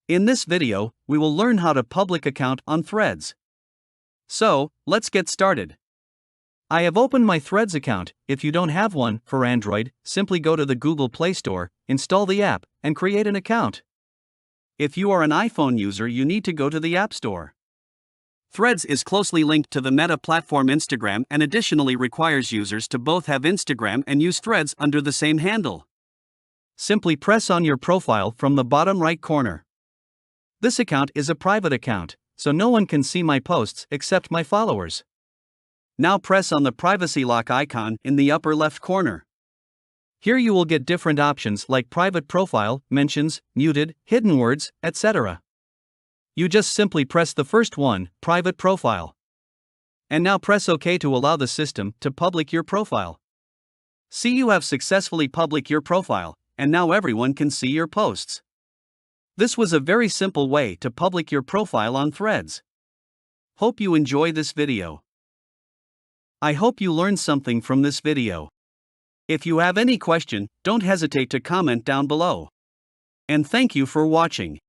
In this video, we will learn how to public account on Threads. So, let's get started. I have opened my Threads account. If you don't have one for Android, simply go to the Google Play Store, install the app, and create an account. If you are an iPhone user, you need to go to the App Store. Threads is closely linked to the Meta platform Instagram and additionally requires users to both have Instagram and use Threads under the same handle. Simply press on your profile from the bottom right corner. This account is a private account, so no one can see my posts except my followers. Now press on the privacy lock icon in the upper left corner. Here you will get different options like private profile, mentions, muted, hidden words, etc. You just simply press the first one, private profile. And now press OK to allow the system to public your profile. See, you have successfully public your profile, and now everyone can see your posts. This was a very simple way to public your profile on Threads. Hope you enjoy this video. I hope you learned something from this video. If you have any question, don't hesitate to comment down below. And thank you for watching.